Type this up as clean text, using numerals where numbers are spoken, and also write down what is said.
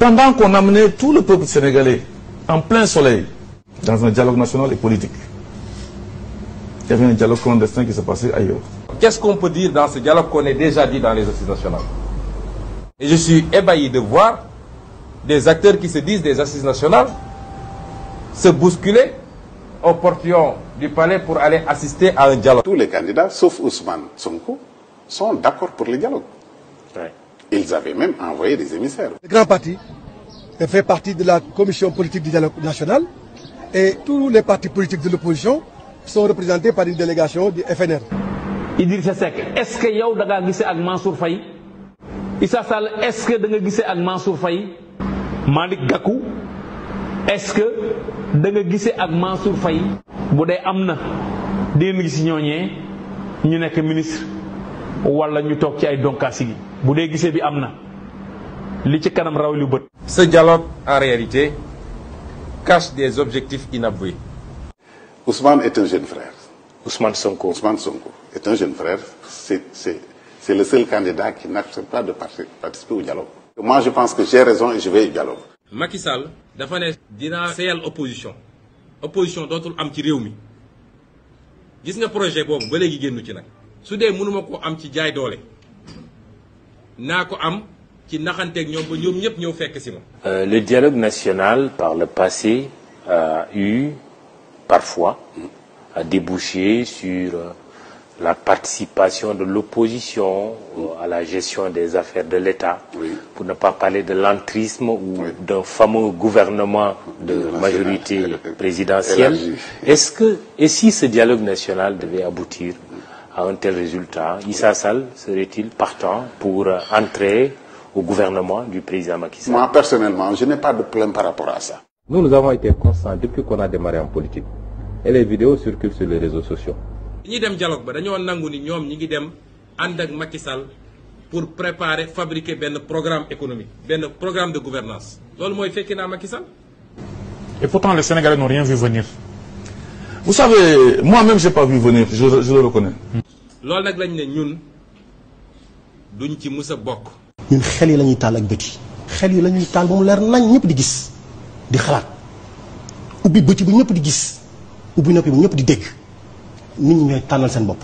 Pendant qu'on amenait tout le peuple sénégalais en plein soleil dans un dialogue national et politique, il y avait un dialogue clandestin qui se passait ailleurs. Qu'est-ce qu'on peut dire dans ce dialogue qu'on a déjà dit dans les assises nationales? Et je suis ébahi de voir des acteurs qui se disent des assises nationales se bousculer au portillon du palais pour aller assister à un dialogue. Tous les candidats, sauf Ousmane Sonko, sont d'accord pour le dialogue. Ouais. Ils avaient même envoyé des émissaires. Le grand parti fait partie de la commission politique du dialogue national et tous les partis politiques de l'opposition sont représentés par une délégation du FNR. Idrissa Seck, est-ce que yow da nga gissé ak Mansour Faye? Issa Sall, est-ce que da nga gissé ak Mansour Faye? Malick Gakou, est-ce que da nga gissé ak Mansour Faye? Bu dee am na di ngeen gis ñooñee ñu nekk ministre wala ñu toog ci ay donkaasi gi bu dee gisee bi am na li ci kanam raw lu bët. Ce dialogue en réalité cache des objectifs inavoués. Ousmane est un jeune frère. Ousmane Sonko est un jeune frère. C'est le seul candidat qui n'accepte pas de participer au dialogue. Moi, je pense que j'ai raison et je vais au dialogue. Macky Sall dafa ne dina seyal opposition dootul am ci réew mi gis nga projet boobu ba léegi génnu ci nag su dee mënuma ko am ci jaay doole naa ko am ci naxanteeg ñoom ba ñoom ñëpp ñëw fekk si ma. Le dialogue national par le passé a eu parfois a débouché sur la participation de l'opposition à la gestion des affaires de l'État, oui. Pour ne pas parler de l'entrisme ou oui. D'un fameux gouvernement de majorité présidentielle. Est-ce que, et si ce dialogue national devait aboutir à un tel résultat, Issa Sall serait-il partant pour entrer au gouvernement du président Macky Sall? Moi, personnellement, je n'ai pas de problème par rapport à ça. Nous avons été constants depuis qu'on a démarré en politique. Et les vidéos circulent sur les réseaux sociaux. ñi dem dialogue ba dañoo nangu ni ñoom ñi ngi dem ànd ak Macky Sall pour préparer fabriquer benn programme économique benn programme de gouvernance loolu mooy fekki naa Macky Sall. Et pourtant les Sénégalais n'ont rien vu venir. Vous savez, moi-même j'ai pas vu venir, je le reconnais. loolu nag lañ ne ñun duñ ci mus a bokk. ñun xel yi la ñuy taal ak bët yi xel yi la ñuy taal ba mu leer nañ ñëpp di gis di xalaat ubbi bët yi bu ñëpp di gis ubbi noppi bu ñëpp di dégg nit ñi ñooy tànnal seen bopp.